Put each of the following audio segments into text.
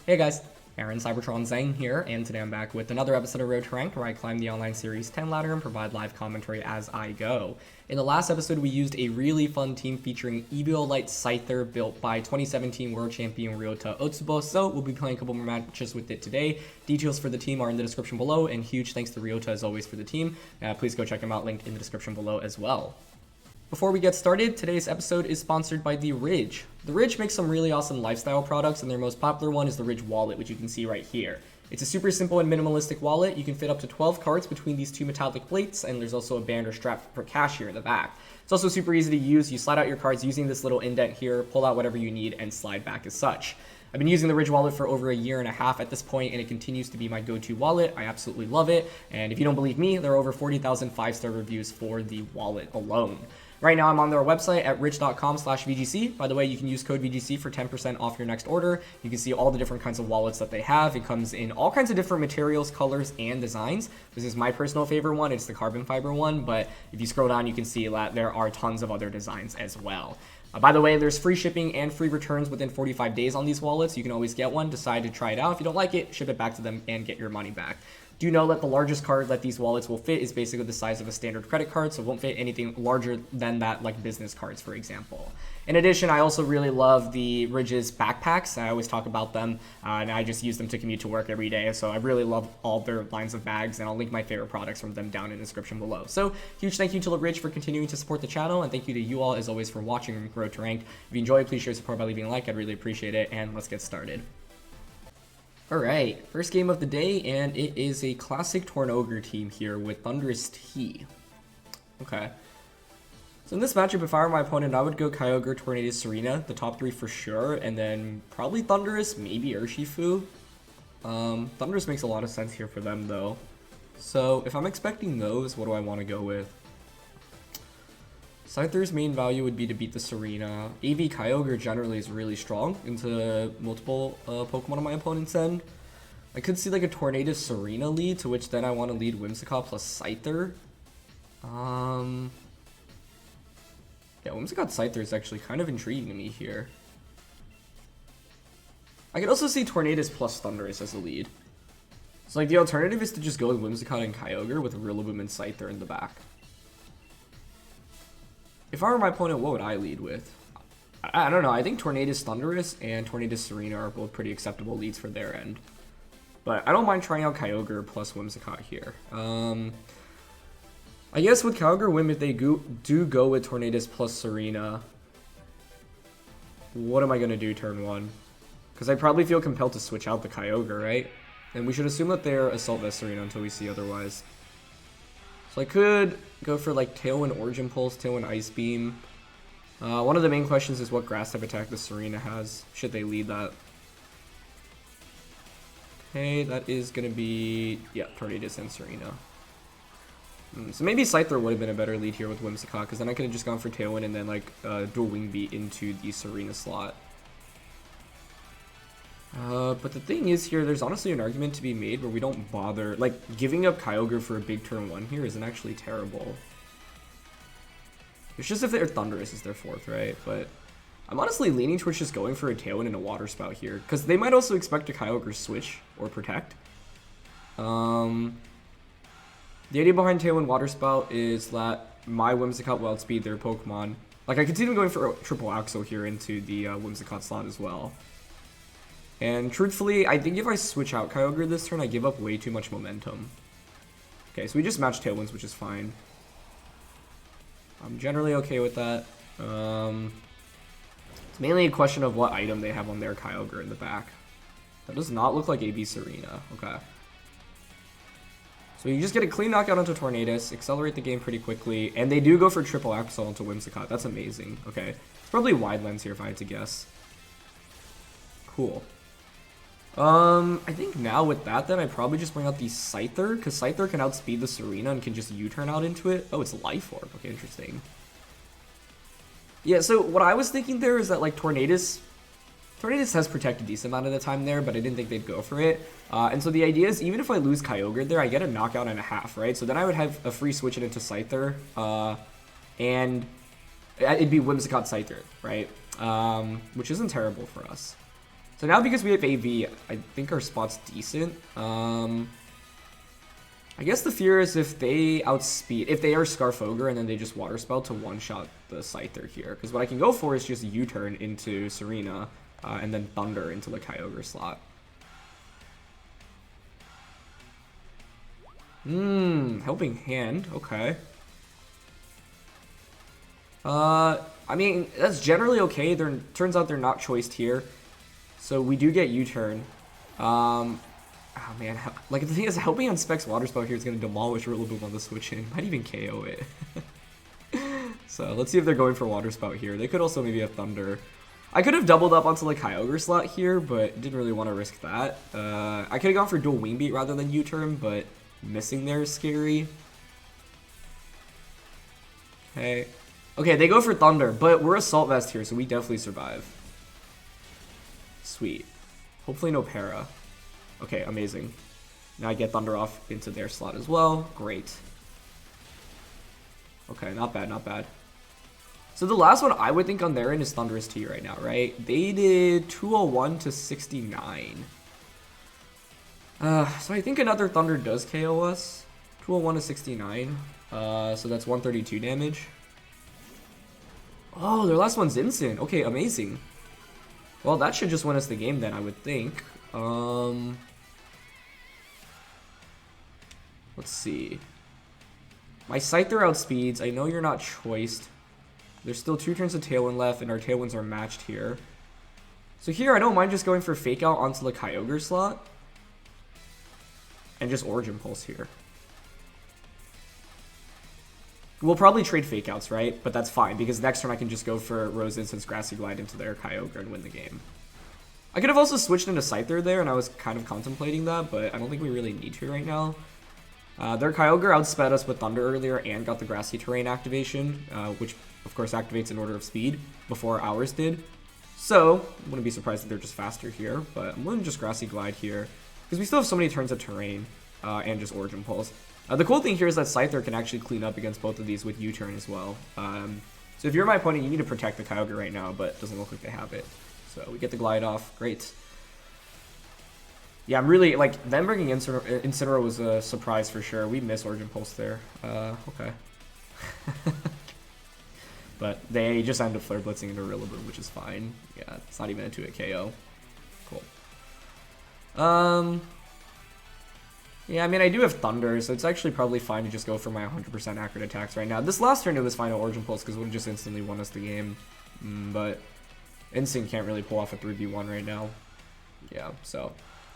Hey guys, Aaron Cybertron Zhang here, and today I'm back with another episode of Road to Ranked, where I climb the online series 10 ladder and provide live commentary as I go. In the last episode, we used a really fun team featuring Eviolite Scyther built by 2017 World Champion Ryota Otsubo, so we'll be playing a couple more matches with it today. Details for the team are in the description below, and huge thanks to Ryota as always for the team. Please go check him out, linked in the description below as well. Before we get started, today's episode is sponsored by the Ridge. The Ridge makes some really awesome lifestyle products, and their most popular one is the Ridge Wallet, which you can see right here. It's a super simple and minimalistic wallet. You can fit up to 12 cards between these two metallic plates, and there's also a band or strap for cash here in the back. It's also super easy to use. You slide out your cards using this little indent here, pull out whatever you need, and slide back as such. I've been using the Ridge wallet for over a year and a half at this point, and it continues to be my go-to wallet. I absolutely love it, and if you don't believe me, there are over 40,000 5-star reviews for the wallet alone. Right now, I'm on their website at rich.com/VGC. By the way, you can use code VGC for 10% off your next order. You can see all the different kinds of wallets that they have. It comes in all kinds of different materials, colors, and designs. This is my personal favorite one. It's the carbon fiber one, but if you scroll down, you can see that there are tons of other designs as well. By the way, there's free shipping and free returns within 45 days on these wallets. You can always get one, decide to try it out. If you don't like it, ship it back to them and get your money back. Do know that the largest card that these wallets will fit is basically the size of a standard credit card, so it won't fit anything larger than that, like business cards, for example. In addition, I also really love the Ridge's backpacks. I always talk about them, and I just use them to commute to work every day, so I really love all their lines of bags, and I'll link my favorite products from them down in the description below. So, huge thank you to the Ridge for continuing to support the channel, and thank you to you all, as always, for watching Road to Ranked. If you enjoy, please share support by leaving a like. I'd really appreciate it, and let's get started. Alright, first game of the day, and it is a classic Tornogre team here with Thundurus-T. Okay. So in this matchup, if I were my opponent, I would go Kyogre, Tornadus, Tsareena, the top three for sure, and then probably Thundurus, maybe Urshifu. Thundurus makes a lot of sense here for them, though. So if I'm expecting those, what do I want to go with? Scyther's main value would be to beat the Tsareena. AV Kyogre generally is really strong into multiple Pokemon on my opponent's end. I could see like a Tornadus Tsareena lead, to which then I want to lead Whimsicott plus Scyther. Yeah, Whimsicott Scyther is actually kind of intriguing to me here. I could also see Tornadus plus Thundurus as a lead. So like the alternative is to just go with Whimsicott and Kyogre with RIllaboom and Scyther in the back. If I were my opponent, what would I lead with? I don't know. I think Tornadus Thundurus and Tornadus Tsareena are both pretty acceptable leads for their end. But I don't mind trying out Kyogre plus Whimsicott here. I guess with Kyogre Whim, if they do go with Tornadus plus Tsareena, what am I going to do turn one? Because I probably feel compelled to switch out the Kyogre, right? And we should assume that they're Assault Vest Tsareena until we see otherwise. So I could go for like Tailwind Origin Pulse, Tailwind Ice Beam. One of the main questions is what grass type attack the Tsareena has. Should they lead that? Okay, that is going to be, yeah, Tornadus and Tsareena. So maybe Scyther would have been a better lead here with Whimsicott, because then I could have just gone for Tailwind and then like dual Wing Beat into the Tsareena slot. But the thing is here, there's honestly an argument to be made where we don't bother, like, giving up Kyogre for a big turn one here isn't actually terrible. It's just if their Thundurus is their fourth, right? But I'm honestly leaning towards just going for a Tailwind and a Water Spout here, because they might also expect a Kyogre switch or Protect. The idea behind Tailwind Water Spout is that my Whimsicott will outspeed their Pokemon. Like, I could see them going for a triple Axle here into the Whimsicott slot as well. And truthfully, I think if I switch out Kyogre this turn, I give up way too much momentum. Okay, so we just match Tailwinds, which is fine. I'm generally okay with that. It's mainly a question of what item they have on their Kyogre in the back. That does not look like AB Tsareena. Okay. So you just get a clean knockout onto Tornadus, accelerate the game pretty quickly, and they do go for triple Axle onto Whimsicott. That's amazing. Okay. It's probably Wide Lens here if I had to guess. Cool. I think now with that, then I probably just bring out the Scyther, because Scyther can outspeed the Tsareena and can just U-turn out into it. Oh, it's Life Orb. Okay, interesting. Yeah, so what I was thinking there is that, like, Tornadus has Protect a decent amount of the time there, but I didn't think they'd go for it. And so the idea is, even if I lose Kyogre there, I get a knockout and a half, right? So then I would have a free switch it into Scyther, and it'd be Whimsicott Scyther, right? Which isn't terrible for us. So now because we have AV, I think our spot's decent. I guess the fear is if they outspeed, if they are Scarf Ogre and then they just Water Spell to one-shot the Scyther here. Because what I can go for is just U-turn into Tsareena and then Thunder into the Kyogre slot. Helping Hand, okay. I mean, that's generally okay. Turns out they're not choiced here. So we do get U-turn. Oh man, like the thing is, helping on Specs Water Spell here is going to demolish RIllaboom on the switch in. Might even KO it. So let's see if they're going for Water Spout here. They could also maybe have Thunder. I could have doubled up onto the Kyogre slot here, but didn't really want to risk that. I could have gone for dual Wing Beat rather than U-turn, but missing there is scary. Okay. Okay, they go for Thunder, but we're Assault Vest here, so we definitely survive. Sweet. Hopefully no Para. Okay, amazing. Now I get Thunder off into their slot as well. Great. Okay, not bad, not bad. So the last one I would think on their end is Thundurus-T right now, right? They did 201 to 69. So I think another Thunder does KO us. 201 to 69. So that's 132 damage. Oh, their last one's instant. Okay, amazing. Well, that should just win us the game then, I would think. Let's see. My Scyther outspeeds. I know you're not choiced. There's still 2 turns of Tailwind left, and our Tailwinds are matched here. So here, I don't mind just going for Fake Out onto the Kyogre slot. And just Origin Pulse here. We'll probably trade Fake Outs, right? But that's fine, because next turn I can just go for Rose Instance Grassy Glide into their Kyogre and win the game. I could have also switched into Scyther there, and I was kind of contemplating that, but I don't think we really need to right now. Their Kyogre outsped us with Thunder earlier and got the Grassy Terrain activation, which of course activates in order of speed before ours did. So, I wouldn't be surprised if they're just faster here, but I'm going to just Grassy Glide here, because we still have so many turns of Terrain and just Origin Pulse. The cool thing here is that Scyther can actually clean up against both of these with U-turn as well. So if you're my opponent, you need to protect the Kyogre right now, but it doesn't look like they have it. So we get the Glide off. Great. Yeah, I'm really, like, them bringing Incineroar was a surprise for sure. We missed Origin Pulse there. Okay. But they just end up Flare Blitzing into RIllaboom, which is fine. Yeah, it's not even a 2-hit KO. Cool. Yeah, I mean, I do have Thunder, so it's actually probably fine to just go for my 100% accurate attacks right now. This last turn it was fine at Origin Pulse because it would have just instantly won us the game. But Instinct can't really pull off a 3v1 right now. Yeah, so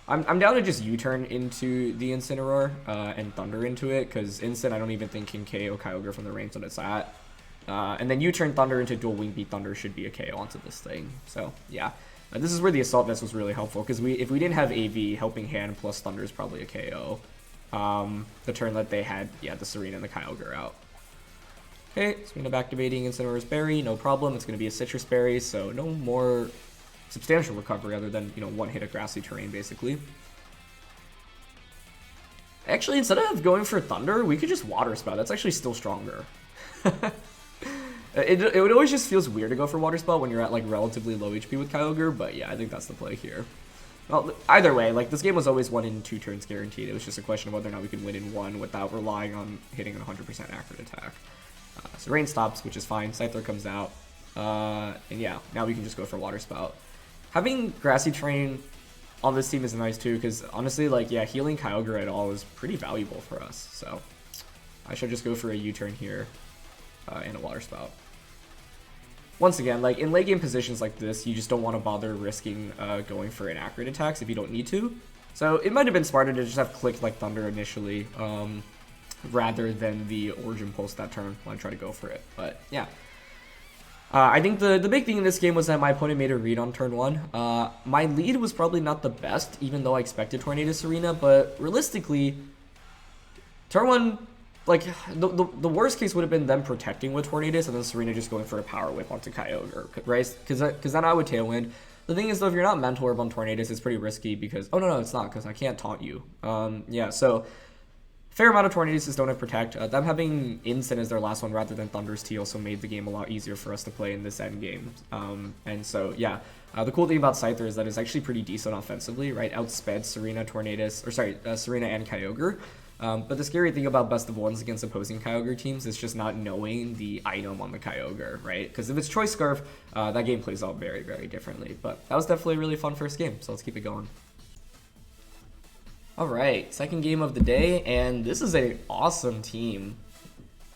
I'm down to just U-turn into the Incineroar and Thunder into it, because Instant I don't even think can KO Kyogre from the range that it's at. And then U-turn Thunder into dual Wing Beat Thunder should be a KO onto this thing. So, yeah. This is where the Assault Vest was really helpful, because if we didn't have AV, Helping Hand plus Thunder is probably a KO. The turn that they had, yeah, the Tsareena and the Kyogre out. Okay, so we end up activating Incineroar's Berry, no problem. It's going to be a Citrus Berry, so no more substantial recovery other than, you know, one hit of Grassy Terrain, basically. Actually, instead of going for Thunder, we could just Water Spout. That's actually still stronger. It always just feels weird to go for Water Spell when you're at, like, relatively low HP with Kyogre, but yeah, I think that's the play here. Well, either way, like, this game was always 1 in 2 turns guaranteed. It was just a question of whether or not we could win in 1 without relying on hitting an 100% accurate attack. So Rain stops, which is fine. Scyther comes out. And yeah, now we can just go for Water Spout. Having Grassy Terrain on this team is nice too, because honestly, like, yeah, healing Kyogre at all is pretty valuable for us. So I should just go for a U-turn here and a Water Spout. Once again, like, in late game positions like this, you just don't want to bother risking going for inaccurate attacks if you don't need to. So it might have been smarter to just have clicked like Thunder initially, rather than the Origin Pulse that turn when I try to go for it. But yeah. I think the big thing in this game was that my opponent made a read on turn 1. My lead was probably not the best, even though I expected Tornadus Tsareena, but realistically, turn 1, like, the worst case would have been them protecting with Tornadus and then Tsareena just going for a Power Whip onto Kyogre, right? Because then I would Tailwind. The thing is, though, if you're not Mental Orb on Tornadus, it's pretty risky because... Oh, no, it's not, because I can't taunt you. Yeah, so... Fair amount of Tornaduses don't have Protect. Them having Incin as their last one rather than Thundurus-T also made the game a lot easier for us to play in this end game. And so, yeah. The cool thing about Scyther is that it's actually pretty decent offensively, right? Outsped Tsareena, Tsareena and Kyogre. But the scary thing about best of ones against opposing Kyogre teams is just not knowing the item on the Kyogre, right? Because if it's Choice Scarf, that game plays out very, very differently. But that was definitely a really fun first game, so let's keep it going. Alright, second game of the day, and this is an awesome team.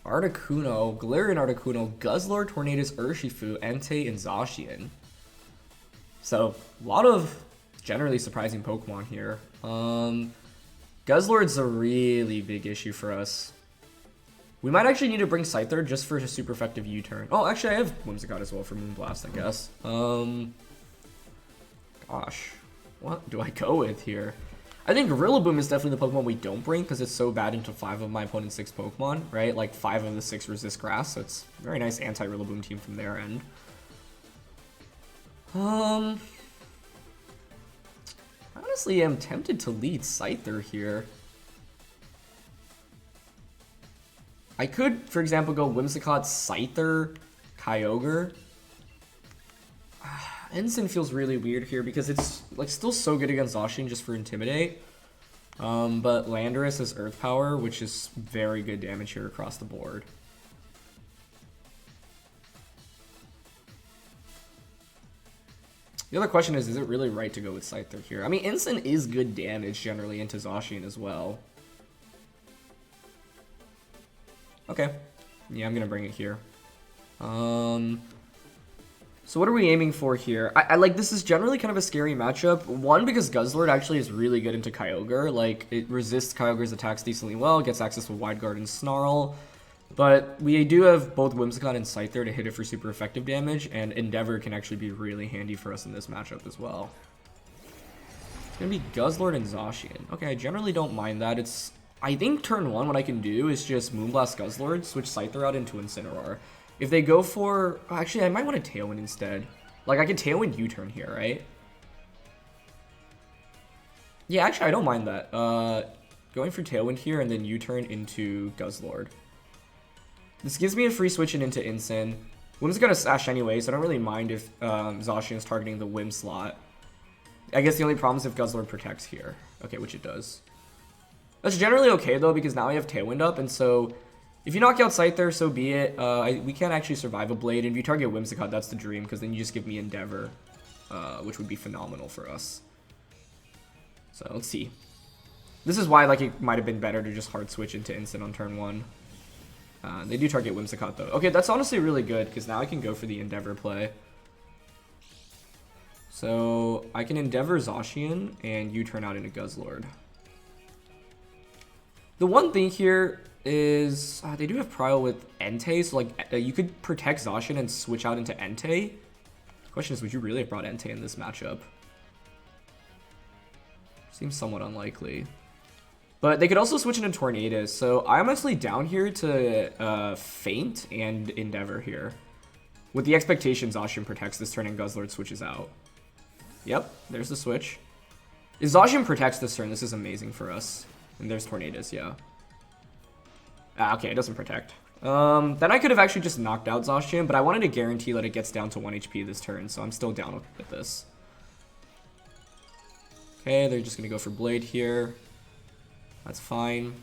Articuno, Galarian Articuno, Guzzlord, Tornadus, Urshifu, Entei, and Zacian. So, a lot of generally surprising Pokemon here. Guzzlord's a really big issue for us. We might actually need to bring Scyther just for a super effective U-turn. Oh, actually I have Whimsicott as well for Moonblast, I guess. Gosh, what do I go with here? I think RIllaboom is definitely the Pokemon we don't bring because it's so bad into 5 of my opponent's 6 Pokemon, right? Like 5 of the 6 resist grass, so it's a very nice anti-RIllaboom team from their end. Honestly, I'm tempted to lead Scyther here. I could, for example, go Whimsicott, Scyther, Kyogre. Ensign feels really weird here because it's like still so good against Zacian just for Intimidate. But Landorus is Earth Power, which is very good damage here across the board. The other question is it really right to go with Scyther here? I mean, Ensign is good damage generally into Zacian as well. Okay. Yeah, I'm going to bring it here. So what are we aiming for here? I like this is generally kind of a scary matchup. One, because Guzzlord actually is really good into Kyogre. Like, it resists Kyogre's attacks decently well, gets access to Wide Guard and Snarl. But we do have both Whimsicott and Scyther to hit it for super effective damage, and Endeavor can actually be really handy for us in this matchup as well. It's going to be Guzzlord and Zacian. Okay, I generally don't mind that. I think turn 1 what I can do is just Moonblast Guzzlord, switch Scyther out into Incineroar. If they go for... Actually, I might want to Tailwind instead. Like, I could Tailwind U-turn here, right? Yeah, actually, I don't mind that. Going for Tailwind here and then U-turn into Guzzlord. This gives me a free switch into Incin. Whim's got a Sash anyway, so I don't really mind if Zacian is targeting the Whim slot. I guess the only problem is if Guzzlord protects here. Okay, which it does. That's generally okay, though, because now I have Tailwind up, and so... If you knock out Scyther, so be it. We can't actually survive a Blade, and if you target Whimsicott, that's the dream, because then you just give me Endeavor, which would be phenomenal for us. So, let's see. This is why, like, it might have been better to just hard switch into Instant on turn 1. They do target Whimsicott, though. Okay, that's honestly really good, because now I can go for the Endeavor play. So, I can Endeavor Zacian, and U-turn out into Guzzlord. The one thing here... is they do have Prio with Entei, so like you could protect Zacian and switch out into Entei. Question is, would you really have brought Entei in this matchup? Seems somewhat unlikely. But they could also switch into Tornadus, so I'm actually down here to Feint and Endeavor here. With the expectation Zacian protects this turn and Guzzlord switches out. Yep, there's the switch. If Zacian protects this turn, this is amazing for us. And there's Tornadus, yeah. Okay, it doesn't protect. Then I could have actually just knocked out Zacian, but I wanted to guarantee that it gets down to 1 HP this turn, so I'm still down with this. Okay, they're just going to go for Blade here. That's fine.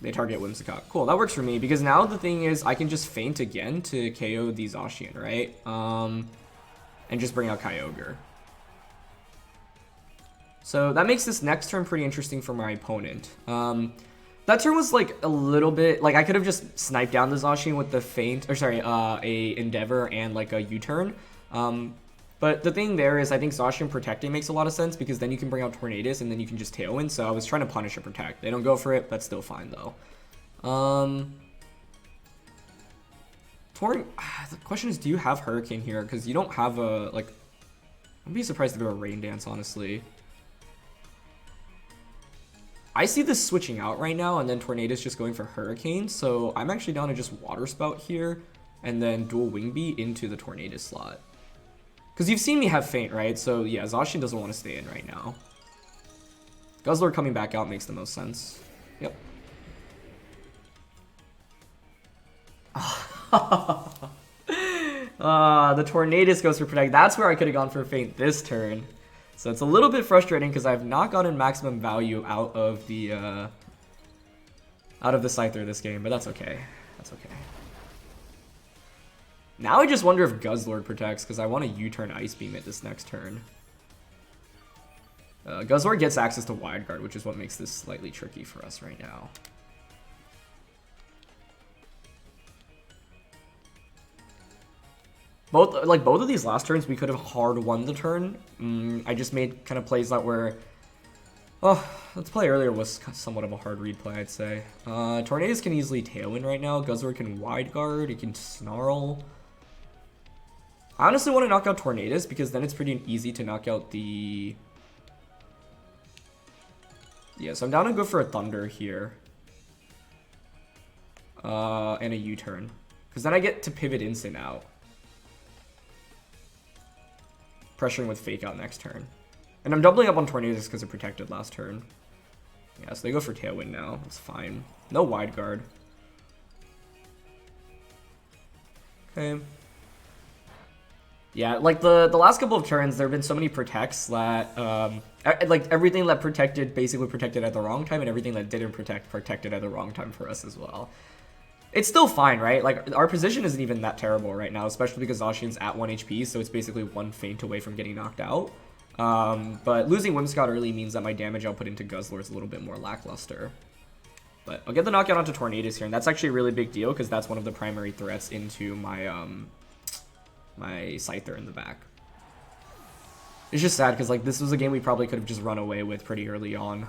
They target Whimsicott. Cool, that works for me, because now the thing is I can just Feint again to KO the Zacian, right? And just bring out Kyogre. So that makes this next turn pretty interesting for my opponent. That turn was like a little bit, like I could have just sniped down the Zacian with the Feint, or sorry, a Endeavor and like a U-turn. But the thing there is I think Zacian protecting makes a lot of sense because then you can bring out Tornadus and then you can just Tailwind. So I was trying to punish or protect. They don't go for it, that's still fine though. The question is, do you have Hurricane here? Because you don't have a, like, I'd be surprised if there were a Rain Dance, honestly. I see this switching out right now, and then Tornadus just going for Hurricane, so I'm actually down to just Water Spout here, and then dual Wing Beat into the Tornadus slot. Because you've seen me have Feint, right? So yeah, Zacian doesn't want to stay in right now. Guzzlord coming back out makes the most sense. Yep. The Tornadus goes for Protect. That's where I could have gone for Feint this turn. So it's a little bit frustrating because I've not gotten maximum value out of the Scyther this game, but that's okay. That's okay. Now I just wonder if Guzzlord protects because I want to U-turn Ice Beam it this next turn. Guzzlord gets access to Wide Guard, which is what makes this slightly tricky for us right now. Both of these last turns, we could have hard won the turn. I just made kind of plays that were... Oh, this play earlier was somewhat of a hard read play, I'd say. Tornadus can easily Tailwind right now. Guzzlord can Wide Guard. It can Snarl. I honestly want to knock out Tornadus because then it's pretty easy to knock out the... Yeah, so I'm down to go for a Thunder here. And a U-turn. Because then I get to pivot Instant out. Pressuring with Fake Out next turn. And I'm doubling up on Tornadus because it protected last turn. Yeah, so they go for Tailwind now. That's fine. No Wide Guard. Okay. Yeah, like the last couple of turns, there have been so many protects that, like everything that protected basically protected at the wrong time, and everything that didn't protected at the wrong time for us as well. It's still fine, right? Like, our position isn't even that terrible right now, especially because Zacian's at 1 HP, so it's basically one feint away from getting knocked out. But losing Whimsicott early means that my damage output into Guzzlord is a little bit more lackluster. But I'll get the knockout onto Tornadus here, and that's actually a really big deal, because that's one of the primary threats into my, my Scyther in the back. It's just sad, because, like, this was a game we probably could have just run away with pretty early on.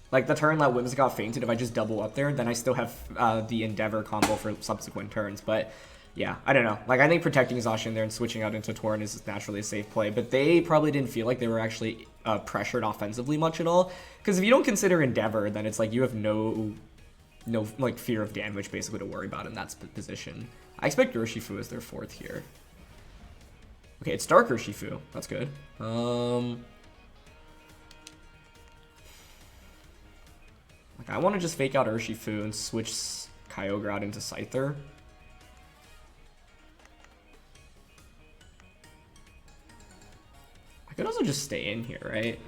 Like, the turn that Whimsicott fainted, if I just double up there, then I still have the Endeavor combo for subsequent turns. But, yeah, I don't know. Like, I think protecting Zacian there and switching out into Torn is naturally a safe play. But they probably didn't feel like they were actually pressured offensively much at all. Because if you don't consider Endeavor, then it's like you have no like, fear of damage, basically, to worry about in that position. I expect Urshifu as their fourth here. Okay, it's Dark Urshifu. That's good. Like, I want to just fake out Urshifu and switch Kyogre out into Scyther. I could also just stay in here, right?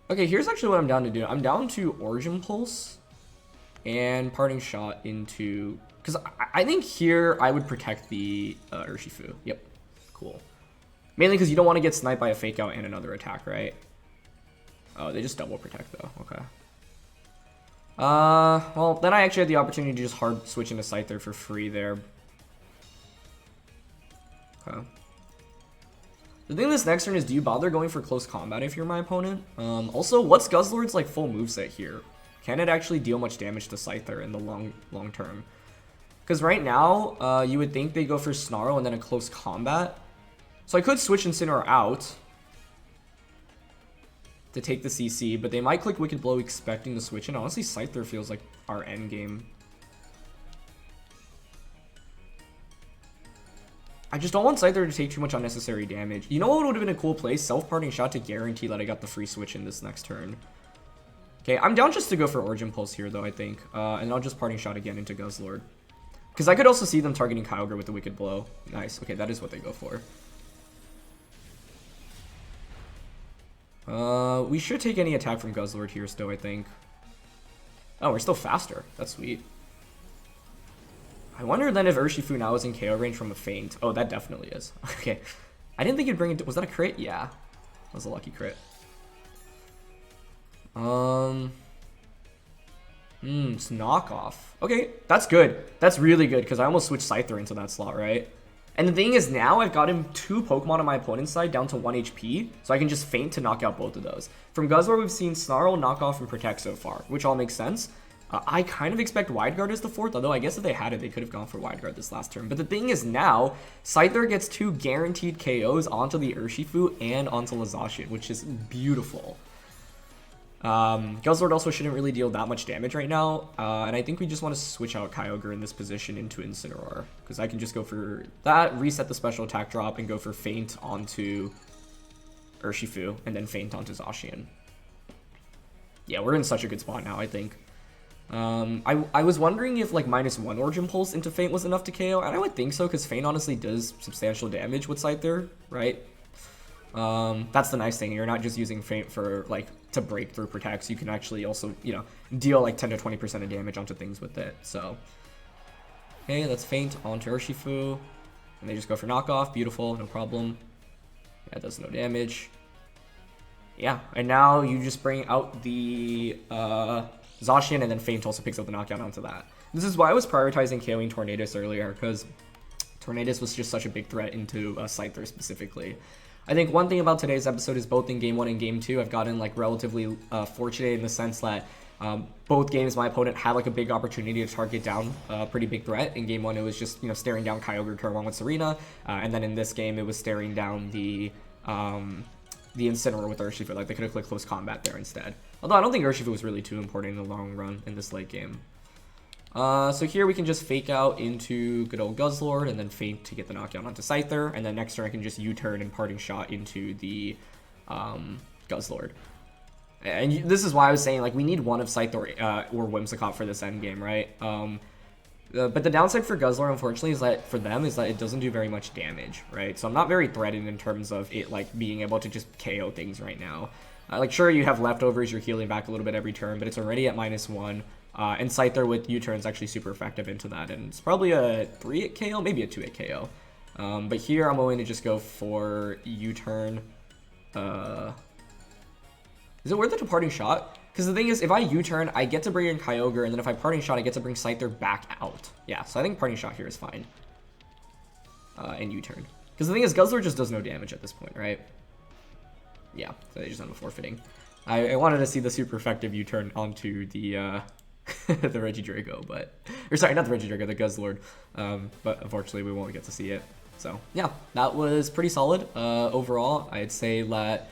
Okay, here's actually what I'm down to do. I'm down to Origin Pulse and Parting Shot into... Because I think here I would protect the Urshifu. Yep, cool. Mainly because you don't want to get sniped by a Fake Out and another attack, right? Oh, they just double protect though. Okay. Well, then I actually had the opportunity to just hard switch into Scyther for free there. Okay. The thing this next turn is, do you bother going for close combat if you're my opponent? Also, what's Guzzlord's like full moveset here? Can it actually deal much damage to Scyther in the long term? Because right now, you would think they go for Snarl and then a close combat. So I could switch Incineroar out to take the CC, but they might click Wicked Blow expecting to switch in. Honestly, Scyther feels like our end game. I just don't want Scyther to take too much unnecessary damage. You know what would have been a cool play? Self-Parting Shot to guarantee that I got the free switch in this next turn. Okay, I'm down just to go for Origin Pulse here, though, I think. And I'll just Parting Shot again into Guzzlord. Because I could also see them targeting Kyogre with the Wicked Blow. Nice. Okay, that is what they go for. We should take any attack from Guzzlord here still, I think. Oh, we're still faster. That's sweet. I wonder then if Urshifu now is in KO range from a feint. Oh, that definitely is. Okay. I didn't think it'd bring it... Was that a crit? Yeah. That was a lucky crit. It's knockoff. Okay, that's good. That's really good, because I almost switched Scyther into that slot, right? And the thing is, now I've got him 2 Pokemon on my opponent's side down to 1 HP, so I can just feint to knock out both of those. From Guzzlord, we've seen Snarl, Knockoff, and Protect so far, which all makes sense. I kind of expect Wide Guard as the 4th, although I guess if they had it, they could have gone for Wide Guard this last turn. But the thing is now, Scyther gets 2 guaranteed KOs onto the Urshifu and onto the Zacian, which is beautiful. Guzzlord also shouldn't really deal that much damage right now, and I think we just want to switch out Kyogre in this position into Incineroar, because I can just go for that, reset the special attack drop, and go for Feint onto Urshifu, and then Feint onto Zacian. Yeah, we're in such a good spot now, I think. I was wondering if like -1 Origin Pulse into Feint was enough to KO, and I would think so, because Feint honestly does substantial damage with Scyther, right? That's the nice thing. You're not just using Feint for like to break through protects. You can actually also, you know, deal like 10 to 20% of damage onto things with it. So, okay, let's Feint onto Urshifu, and they just go for knockoff. Beautiful, no problem. Yeah, does no damage. Yeah, and now you just bring out the Zacian, and then Feint also picks up the knockout onto that. This is why I was prioritizing KOing Tornadus earlier, because Tornadus was just such a big threat into Scyther specifically. I think one thing about today's episode is both in Game 1 and Game 2, I've gotten like relatively fortunate in the sense that both games my opponent had like a big opportunity to target down a pretty big threat. In Game 1 it was just, you know, staring down Kyogre along with Tsareena, and then in this game it was staring down the Incineroar with Urshifu. Like they could have clicked close combat there instead. Although I don't think Urshifu was really too important in the long run in this late game. So here we can just fake out into good old Guzzlord and then Feint to get the knockdown onto Scyther, and then next turn I can just U-turn and parting shot into the Guzzlord. And this is why I was saying like we need one of Scyther or Whimsicott for this end game, right? But the downside for Guzzlord, unfortunately, is that for them is that it doesn't do very much damage, right? So I'm not very threatened in terms of it like being able to just KO things right now. Like sure, you have leftovers, you're healing back a little bit every turn, but it's already at -1. And Scyther with U-turn is actually super effective into that, and it's probably a 3-hit KO, maybe a 2-hit KO. But here I'm willing to just go for U-turn. Is it worth it to parting shot? Because the thing is, if I U-turn, I get to bring in Kyogre, and then if I parting shot, I get to bring Scyther back out. Yeah, so I think parting shot here is fine. And U-turn. Because the thing is, Guzzlord just does no damage at this point, right? Yeah, so they just end up forfeiting. I wanted to see the super effective U-turn onto the the Regidrago, but or sorry, not the Regidrago, the Guzzlord. But unfortunately, we won't get to see it. So yeah, that was pretty solid overall. I'd say that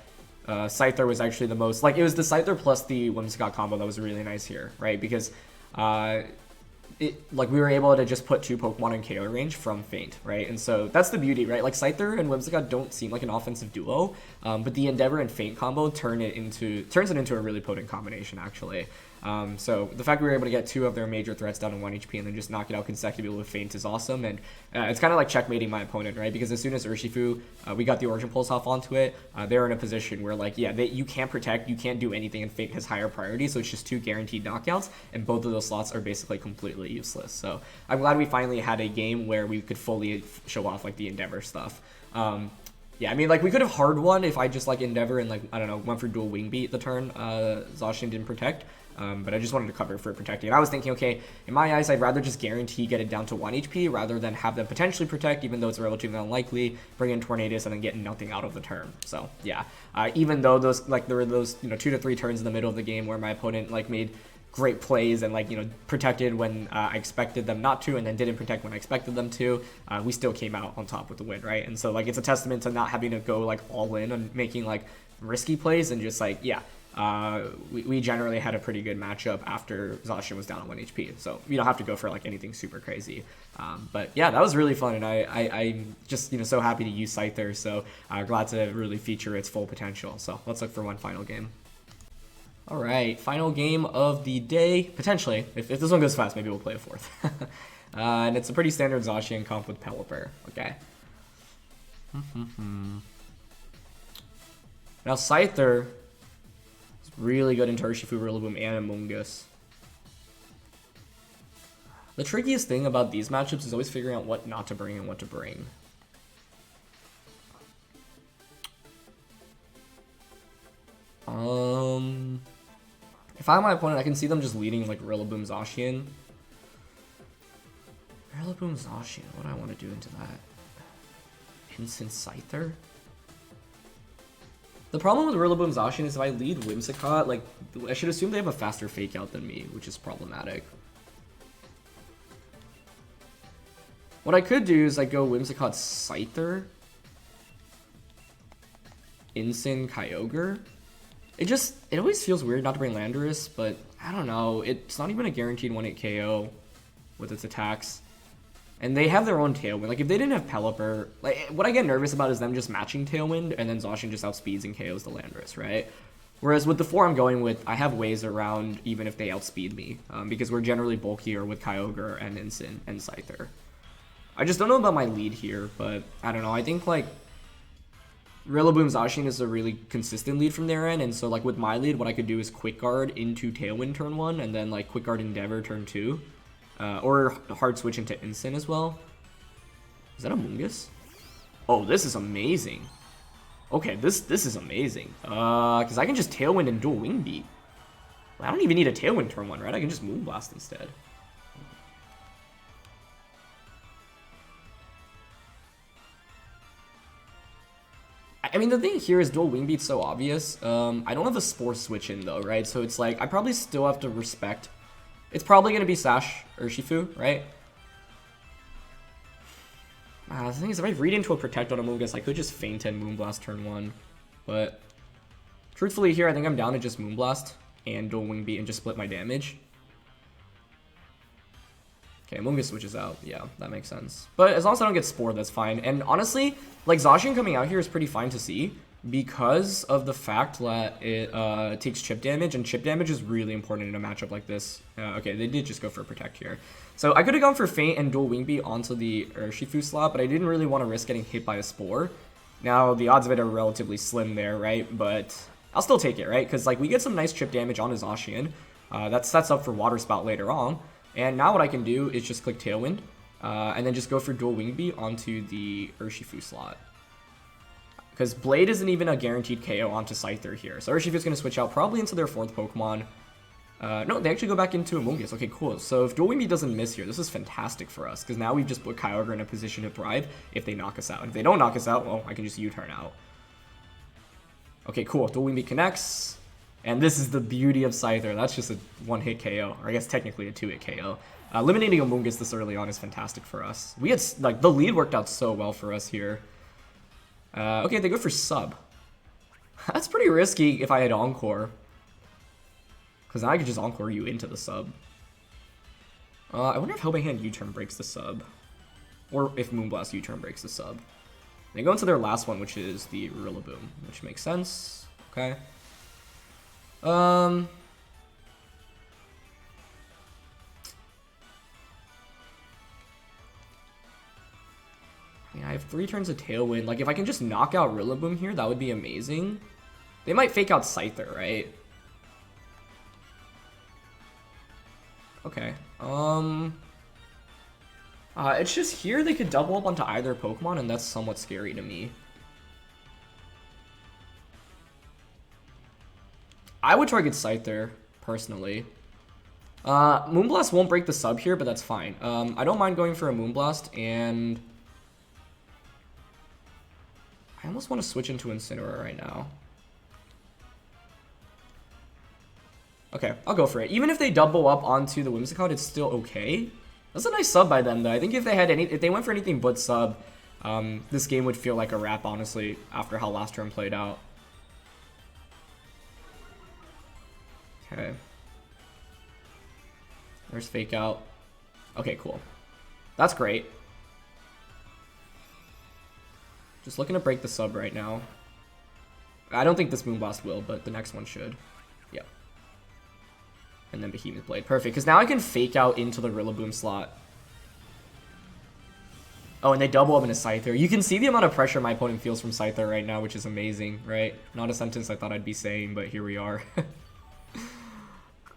Scyther was actually the most like it was the Scyther plus the Whimsicott combo that was really nice here, right? Because we were able to just put 2 Pokemon in KO range from Feint, right? And so that's the beauty, right? Like Scyther and Whimsicott don't seem like an offensive duo, but the Endeavor and Feint combo turns it into a really potent combination, actually. So the fact we were able to get 2 of their major threats down to 1 HP and then just knock it out consecutively with Feint is awesome, and it's kind of like checkmating my opponent, right? Because as soon as Urshifu, we got the Origin Pulse off onto it, they're in a position where like, yeah, you can't protect, you can't do anything, and Feint has higher priority, so it's just 2 guaranteed knockouts, and both of those slots are basically completely useless. So I'm glad we finally had a game where we could fully show off like the Endeavor stuff. Yeah, I mean, like, we could have hard won if I just, like, Endeavor and, like, I don't know, went for dual Wing Beat the turn Zacian didn't protect. But I just wanted to cover for protecting. And I was thinking, okay, in my eyes, I'd rather just guarantee get it down to 1 HP rather than have them potentially protect, even though it's relatively unlikely, bring in Tornadus, and then get nothing out of the turn. So, yeah. Even though those, like, there were those, 2 to 3 turns in the middle of the game where my opponent, like, made great plays and, like, protected when I expected them not to, and then didn't protect when I expected them to, we still came out on top with the win, right? And so, like, it's a testament to not having to go, like, all in and making, like, risky plays and just, like, yeah. We generally had a pretty good matchup after Zacian was down on 1 HP, so you don't have to go for like anything super crazy. But yeah, that was really fun, and I'm just so happy to use Scyther, so glad to really feature its full potential. So let's look for one final game. All right, final game of the day, potentially. If this one goes fast, maybe we'll play a 4th. And it's a pretty standard Zacian comp with Pelliper. Okay. Now Scyther really good into Urshifu, RIllaboom, and Amoonguss. The trickiest thing about these matchups is always figuring out what not to bring and what to bring. If I'm my opponent, I can see them just leading like RIllaboom, Zacian. RIllaboom, Zacian, what do I want to do into that? Instant Scyther? The problem with RIllaboom Zacian is if I lead Whimsicott, like, I should assume they have a faster fake out than me, which is problematic. What I could do is I go Whimsicott Scyther, Incin Kyogre, It always feels weird not to bring Landorus, but I don't know. It's not even a guaranteed 1-hit KO with its attacks. And they have their own Tailwind. Like, if they didn't have Pelliper, like, what I get nervous about is them just matching Tailwind, and then Zacian just outspeeds and KOs the Landorus, right? Whereas with the 4 I'm going with, I have ways around even if they outspeed me, because we're generally bulkier with Kyogre and Incin and Scyther. I just don't know about my lead here, but I don't know. I think, like, RIllaboom Zacian is a really consistent lead from their end, and so, like, with my lead, what I could do is Quick Guard into Tailwind turn 1, and then, like, Quick Guard Endeavor turn 2. Or Hard Switch into Incin as well. Is that Amoonguss? Oh, this is amazing. Okay, this is amazing. Because I can just Tailwind and dual Wing Beat. I don't even need a Tailwind turn 1, right? I can just Moonblast instead. I mean, the thing here is dual Wing Beat's so obvious. I don't have a Spore Switch in, though, right? So it's like, I probably still have to respect. It's probably going to be Sash Urshifu, right? The thing is, if I read into a Protect on Amoonguss, I could just Feint and Moonblast turn 1. But truthfully here, I think I'm down to just Moonblast and dual Wing Beat and just split my damage. Okay, Amoonguss switches out. Yeah, that makes sense. But as long as I don't get Spore, that's fine. And honestly, like, Zacian coming out here is pretty fine to see because of the fact that it takes chip damage, and chip damage is really important in a matchup like this. Okay, they did just go for a Protect here. So I could have gone for Feint and dual Wing Beat onto the Urshifu slot, but I didn't really want to risk getting hit by a Spore. Now, the odds of it are relatively slim there, right? But I'll still take it, right? Because, like, we get some nice chip damage on his Zacian. That sets up for Water Spout later on. And now what I can do is just click Tailwind, and then just go for dual Wing Beat onto the Urshifu slot. Because Blade isn't even a guaranteed KO onto Scyther here. So Urshifu's going to switch out probably into their 4th Pokemon. No, they actually go back into Amoonguss. Okay, cool. So if dual Wing Beat doesn't miss here, this is fantastic for us. Because now we've just put Kyogre in a position to thrive if they knock us out. And if they don't knock us out, well, I can just U-turn out. Okay, cool. Dual Wing Beat connects. And this is the beauty of Scyther. That's just a 1-hit KO. Or I guess technically a 2-hit KO. Eliminating Amoonguss this early on is fantastic for us. We had, like, the lead worked out so well for us here. Okay, they go for Sub. That's pretty risky if I had Encore. Because now I could just Encore you into the Sub. I wonder if Helping Hand U-turn breaks the Sub. Or if Moonblast U-turn breaks the Sub. They go into their last one, which is the RIllaboom, which makes sense. Okay. I have 3 turns of Tailwind. Like, if I can just knock out RIllaboom here, that would be amazing. They might fake out Scyther, right? Okay. It's just here they could double up onto either Pokemon, and that's somewhat scary to me. I would target Scyther, personally. Moonblast won't break the Sub here, but that's fine. I don't mind going for a Moonblast, and I almost want to switch into Incineroar right now. Okay, I'll go for it. Even if they double up onto the Whimsicott, it's still okay. That's a nice sub by them, though. I think if they went for anything but sub, this game would feel like a wrap, honestly, after how last turn played out. Okay. There's Fake Out. Okay, cool. That's great. Just looking to break the sub right now. I don't think this Moonblast will, but the next one should. Yeah. And then Behemoth Blade. Perfect, because now I can Fake Out into the RIllaboom slot. Oh, and they double up into Scyther. You can see the amount of pressure my opponent feels from Scyther right now, which is amazing, right? Not a sentence I thought I'd be saying, but here we are.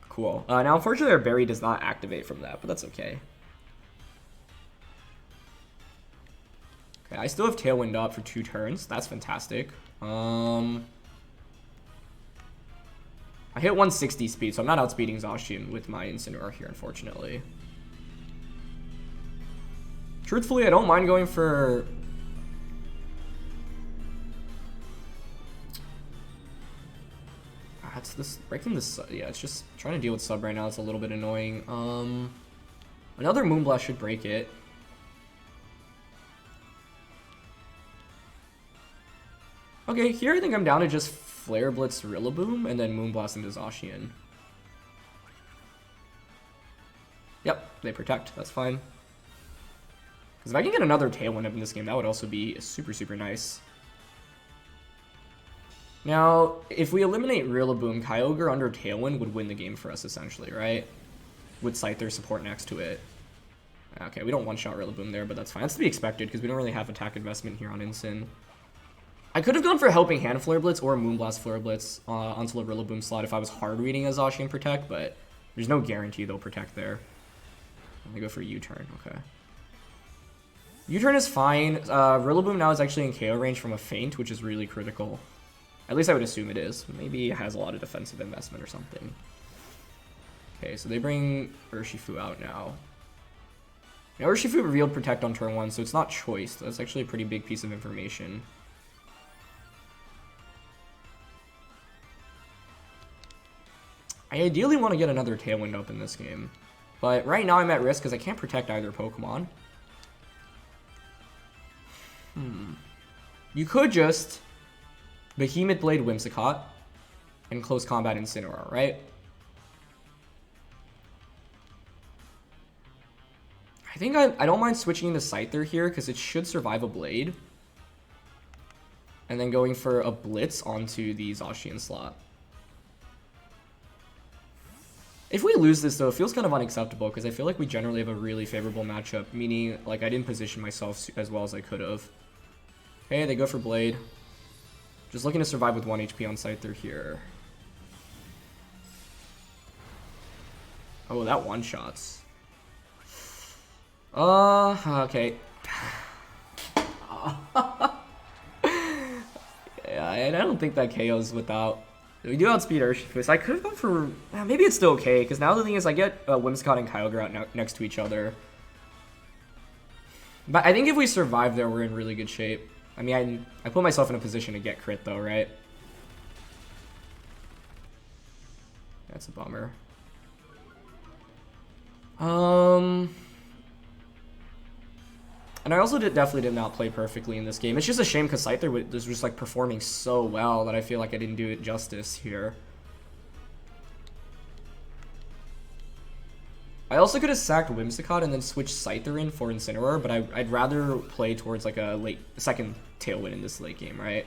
Cool. Now, unfortunately, our Berry does not activate from that, but that's okay. Okay, I still have Tailwind up for 2 turns. That's fantastic. I hit 160 speed, so I'm not outspeeding Zacian with my Incineroar here, unfortunately. Truthfully, I don't mind going for... It's this breaking this. Yeah, it's just trying to deal with sub right now. It's a little bit annoying. Another Moonblast should break it. Okay, here I think I'm down to just Flare Blitz RIllaboom and then Moonblast into Zacian. Yep, they protect. That's fine. Because if I can get another Tailwind up in this game, that would also be super, super nice. Now, if we eliminate RIllaboom, Kyogre under Tailwind would win the game for us, essentially, right? With Scyther support next to it. Okay, we don't one-shot RIllaboom there, but that's fine. That's to be expected, because we don't really have attack investment here on Incin. I could have gone for a Helping Hand Flare Blitz or Moonblast Flare Blitz onto the RIllaboom slot if I was hard reading a Zacian Protect, but there's no guarantee they'll Protect there. I'm gonna go for U-turn, okay. U-turn is fine. RIllaboom now is actually in KO range from a Feint, which is really critical. At least I would assume it is. Maybe it has a lot of defensive investment or something. Okay, so they bring Urshifu out now. Now Urshifu revealed Protect on turn 1, so it's not choice. That's actually a pretty big piece of information. I ideally want to get another Tailwind up in this game. But right now I'm at risk because I can't protect either Pokemon. You could just Behemoth Blade Whimsicott and Close Combat Incineroar, right? I think I don't mind switching to Scyther here because it should survive a Blade. And then going for a Blitz onto the Zacian slot. If we lose this, though, it feels kind of unacceptable because I feel like we generally have a really favorable matchup, meaning, like, I didn't position myself as well as I could have. Okay, they go for Blade. Just looking to survive with 1 HP on Scyther here. Oh, that one-shots. Okay. Yeah, I don't think that KOs without... We do outspeed Urshifu, so I could have gone for... maybe it's still okay, because now the thing is I get Whimsicott and Kyogre out next to each other. But I think if we survive there, we're in really good shape. I mean, I put myself in a position to get crit, though, right? That's a bummer. And I also definitely did not play perfectly in this game. It's just a shame because Scyther was just like performing so well that I feel like I didn't do it justice here. I also could have sacked Whimsicott and then switched Scyther in for Incineroar, but I'd rather play towards like a second Tailwind in this late game, right?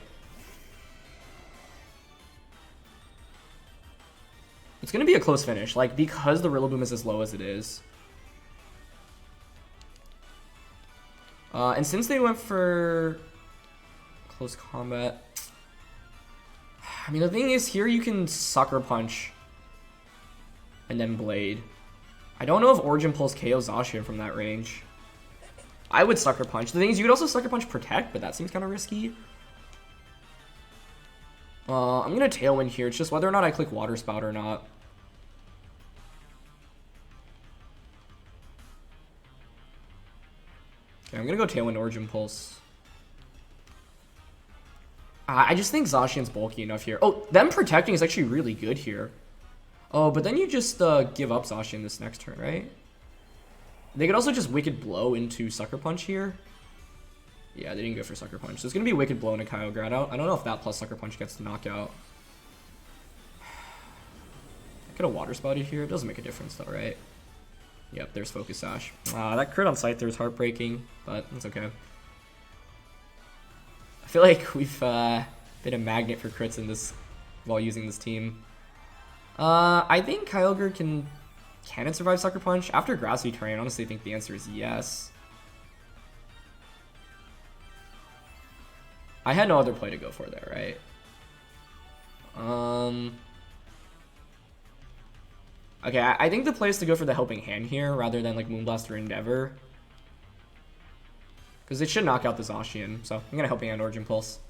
It's going to be a close finish, like, because the RIllaboom is as low as it is. And since they went for close combat, I mean, the thing is, here you can Sucker Punch and then Blade. I don't know if Origin Pulse KOs Zacian from that range. I would Sucker Punch. The thing is, you could also Sucker Punch Protect, but that seems kind of risky. I'm going to Tailwind here. It's just whether or not I click Water Spout or not. Okay, I'm going to go Tailwind Origin Pulse. I just think Zacian's bulky enough here. Oh, them protecting is actually really good here. Oh, but then you just give up Zacian this next turn, right? They could also just Wicked Blow into Sucker Punch here. Yeah, they didn't go for Sucker Punch. So it's going to be Wicked Blow into Kyogre. I don't know if that plus Sucker Punch gets the knockout. I could have Water Spouted here. It doesn't make a difference though, right? Yep, there's Focus Sash. That crit on Scyther is heartbreaking, but it's okay. I feel like we've been a magnet for crits in this while using this team. I think Kyogre can it survive Sucker Punch? After Grassy Terrain, I honestly think the answer is yes. I had no other play to go for there, right? Okay, I think the play is to go for the Helping Hand here rather than like Moonblast or Endeavor. Because it should knock out the Zacian, so I'm going to Helping Hand Origin Pulse.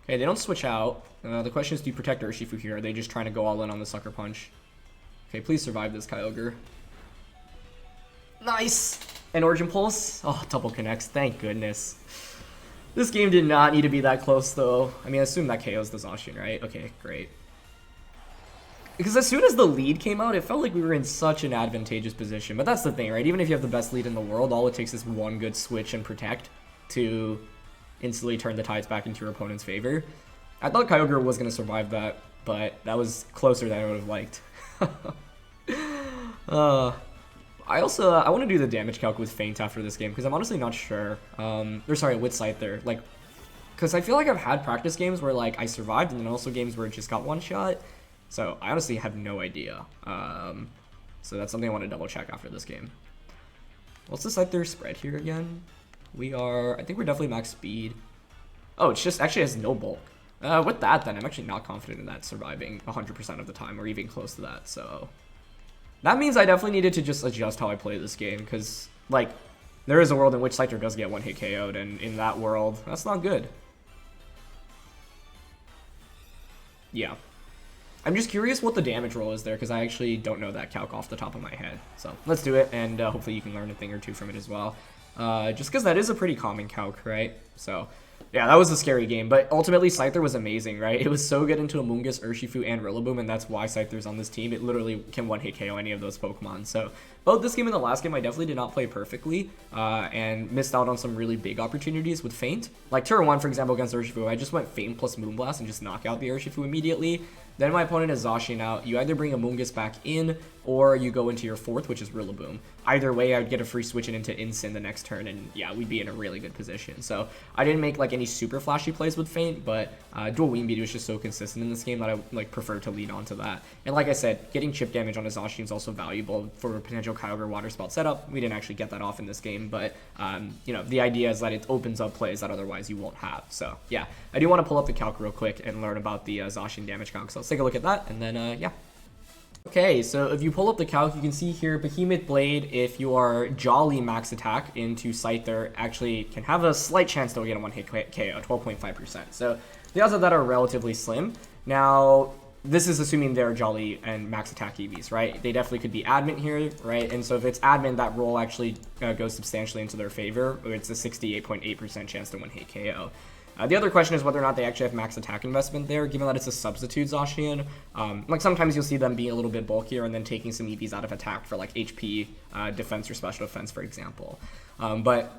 Okay, they don't switch out. The question is, do you protect Urshifu here? Are they just trying to go all in on the Sucker Punch? Okay, please survive this, Kyogre. Nice! And Origin Pulse? Oh, double connects, thank goodness. This game did not need to be that close, though. I mean, I assume that KOs the Zacian, right? Okay, great. Because as soon as the lead came out, it felt like we were in such an advantageous position. But that's the thing, right? Even if you have the best lead in the world, all it takes is one good switch and protect to instantly turn the tides back into your opponent's favor. I thought Kyogre was going to survive that, but that was closer than I would have liked. I want to do the damage calc with Feint after this game, because I'm honestly not sure. Or sorry, with Scyther. Like, because I feel like I've had practice games where like I survived, and then also games where it just got one shot. So I honestly have no idea. So that's something I want to double check after this game. What's the Scyther spread here again? I think we're definitely max speed. Oh, it's just actually has no bulk. With that, then I'm actually not confident in that surviving 100% of the time, or even close to that. So that means I definitely needed to just adjust how I play this game, because like there is a world in which Scyther does get one hit KO'd, and in that world, that's not good. Yeah. I'm just curious what the damage roll is there, because I actually don't know that calc off the top of my head. So let's do it, and hopefully you can learn a thing or two from it as well. Just because that is a pretty common calc, right? So yeah, that was a scary game, but ultimately Scyther was amazing, right? It was so good into Amoonguss, Urshifu, and RIllaboom, and that's why Scyther's on this team. It literally can one-hit KO any of those Pokemon. So both this game and the last game, I definitely did not play perfectly, and missed out on some really big opportunities with Feint. Like Turn 1, for example, against Urshifu, I just went Feint plus Moonblast and just knock out the Urshifu immediately. Then my opponent is Zacian out. You either bring Amoonguss back in, or you go into your fourth, which is RIllaboom. Either way, I would get a free switch into Incin the next turn, and yeah, we'd be in a really good position. So I didn't make like any super flashy plays with Feint, but dual Wing Beat was just so consistent in this game that I like prefer to lean onto that. And like I said, getting chip damage on a Zacian is also valuable for a potential Kyogre Water Spout setup. We didn't actually get that off in this game, but you know, the idea is that it opens up plays that otherwise you won't have. So yeah, I do want to pull up the calc real quick and learn about the Zacian damage calc. So let's take a look at that, and then yeah. Okay, so if you pull up the calc, you can see here Behemoth Blade, if you are Jolly max attack into Scyther, actually can have a slight chance to get a one-hit KO, 12.5%. So the odds of that are relatively slim. Now, this is assuming they're Jolly and max attack EVs, right? They definitely could be admin here, right? And so if it's admin, that roll actually goes substantially into their favor. It's a 68.8% chance to one-hit KO. The other question is whether or not they actually have max attack investment there, given that it's a substitute Zacian. Like sometimes you'll see them being a little bit bulkier and then taking some EVs out of attack for like HP, defense, or special defense, for example. But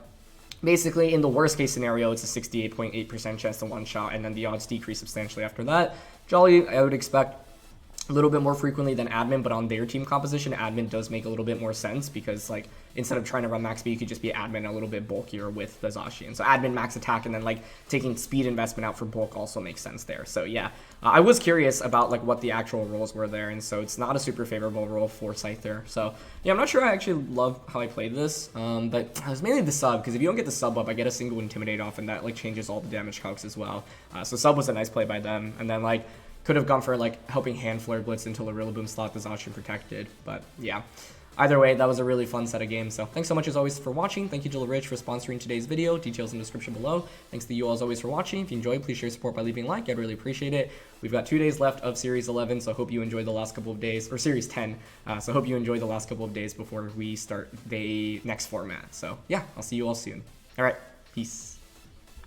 basically, in the worst case scenario, it's a 68.8% chance to one shot, and then the odds decrease substantially after that. Jolly, I would expect a little bit more frequently than admin, but on their team composition, admin does make a little bit more sense, because like instead of trying to run max speed, you could just be admin a little bit bulkier with the Zacian. So admin max attack, and then like taking speed investment out for bulk also makes sense there. So yeah, I was curious about like what the actual rolls were there, and so it's not a super favorable roll for Scyther. So yeah, I'm not sure I actually love how I played this, but it was mainly the sub, because if you don't get the sub up, I get a single Intimidate off, and that like changes all the damage calcs as well. So sub was a nice play by them, and then like could have gone for like helping hand flare blitz until a RIllaboom slot the Zacian protected, but yeah. Either way, that was a really fun set of games, so thanks so much as always for watching. Thank you to Rich for sponsoring today's video. Details in the description below. Thanks to you all as always for watching. If you enjoyed, please share support by leaving a like. I'd really appreciate it. We've got 2 days left of Series 11, so I hope you enjoyed the last couple of days, or Series 10, so I hope you enjoyed the last couple of days before we start the next format. So yeah, I'll see you all soon. All right, peace.